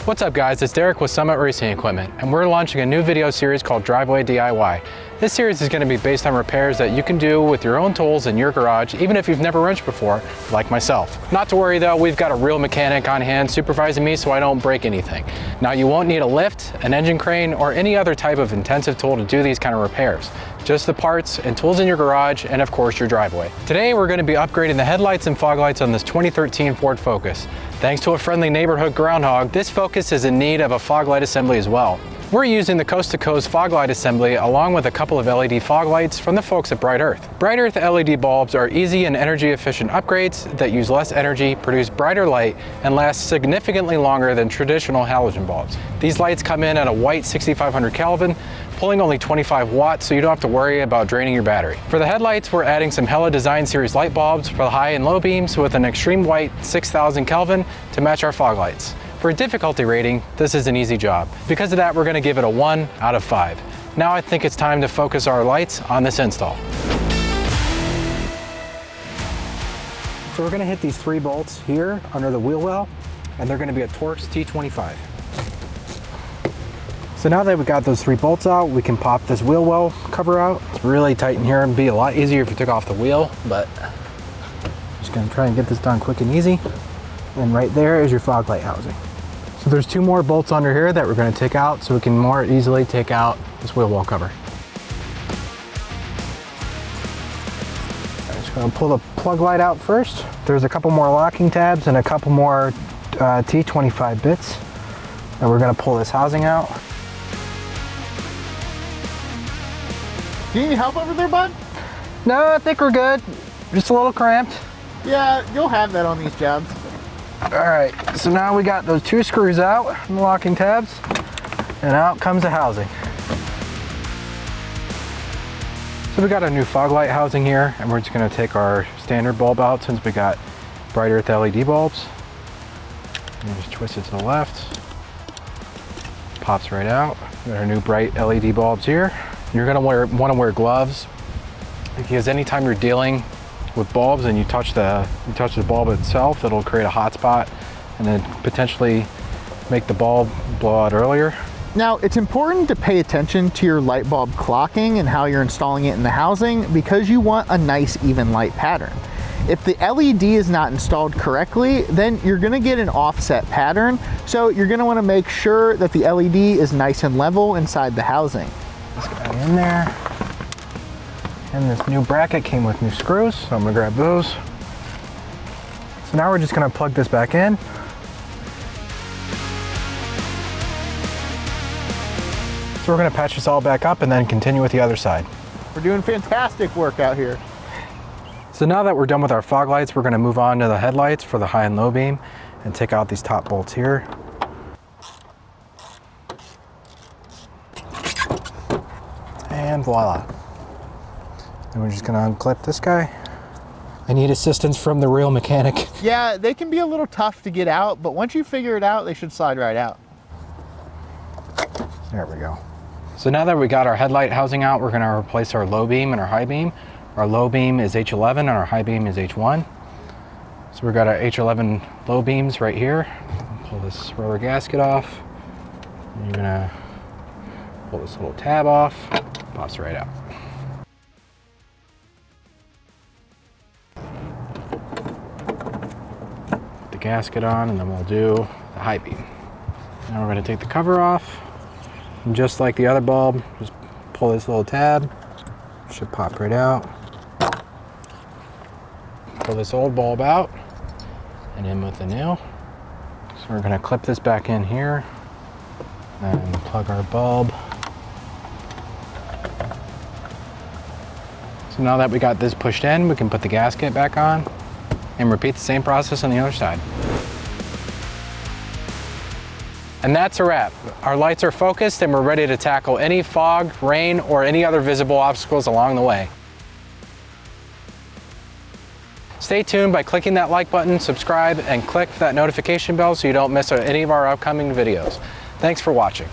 What's up guys, it's Derek with Summit Racing Equipment, and we're launching a new video series called Driveway DIY. This series is going to be based on repairs that you can do with your own tools in your garage, even if you've never wrenched before, like myself. Not to worry though, we've got a real mechanic on hand supervising me so I don't break anything. Now you won't need a lift, an engine crane, or any other type of intensive tool to do these kind of repairs. Just the parts and tools in your garage and of course your driveway. Today we're going to be upgrading the headlights and fog lights on this 2013 Ford Focus. Thanks to a friendly neighborhood groundhog, this Focus is in need of a fog light assembly as well. We're using the Coast to Coast fog light assembly along with a couple of LED fog lights from the folks at Bright Earth. Bright Earth LED bulbs are easy and energy efficient upgrades that use less energy, produce brighter light, and last significantly longer than traditional halogen bulbs. These lights come in at a white 6500 Kelvin, pulling only 25 watts, so you don't have to worry about draining your battery. For the headlights, we're adding some Hella Design Series light bulbs for the high and low beams with an extreme white 6000 Kelvin to match our fog lights. For a difficulty rating, this is an easy job. Because of that, we're going to give it a 1 out of 5. Now I think it's time to focus our lights on this install. So we're going to hit these 3 bolts here under the wheel well, and they're going to be a Torx T25. So now that we got those 3 bolts out, we can pop this wheel well cover out. It's really tight in here and be a lot easier if you took off the wheel, but just going to try and get this done quick and easy. And right there is your fog light housing. So there's 2 more bolts under here that we're going to take out so we can more easily take out this wheel well cover. I'm just going to pull the plug light out first. There's a couple more locking tabs and a couple more T25 bits. And we're going to pull this housing out. Do you need help over there, bud? No, I think we're good. Just a little cramped. Yeah, you'll have that on these jobs. All right, so now we got those 2 screws out from the locking tabs, and out comes the housing. So we got a new fog light housing here, and we're just gonna take our standard bulb out since we got Bright Earth LED bulbs. And just twist it to the left. Pops right out. We got our new bright LED bulbs here. You're gonna wanna wear gloves, because anytime you're dealing with bulbs and you touch the bulb itself, it'll create a hot spot and then potentially make the bulb blow out earlier. Now, it's important to pay attention to your light bulb clocking and how you're installing it in the housing because you want a nice even light pattern. If the LED is not installed correctly, then you're gonna get an offset pattern, so you're gonna wanna make sure that the LED is nice and level inside the housing. Let's get that in there. And this new bracket came with new screws, so I'm gonna grab those. So now we're just gonna plug this back in. So we're gonna patch this all back up and then continue with the other side. We're doing fantastic work out here. So now that we're done with our fog lights, we're gonna move on to the headlights for the high and low beam and take out these top bolts here. And voila. And we're just gonna unclip this guy. I need assistance from the real mechanic. Yeah, they can be a little tough to get out, but once you figure it out, they should slide right out. There we go. So now that we got our headlight housing out, we're gonna replace our low beam and our high beam. Our low beam is H11 and our high beam is H1. So we've got our H11 low beams right here. Pull this rubber gasket off. And you're gonna pull this little tab off, pops right out. Gasket on, and then we'll do the high beam. Now we're going to take the cover off, and just like the other bulb, just pull this little tab. Should pop right out. Pull this old bulb out and in with the new. So we're going to clip this back in here and plug our bulb. So now that we got this pushed in, we can put the gasket back on and repeat the same process on the other side. And that's a wrap. Our lights are focused and we're ready to tackle any fog, rain, or any other visible obstacles along the way. Stay tuned by clicking that like button, subscribe, and click that notification bell so you don't miss any of our upcoming videos. Thanks for watching.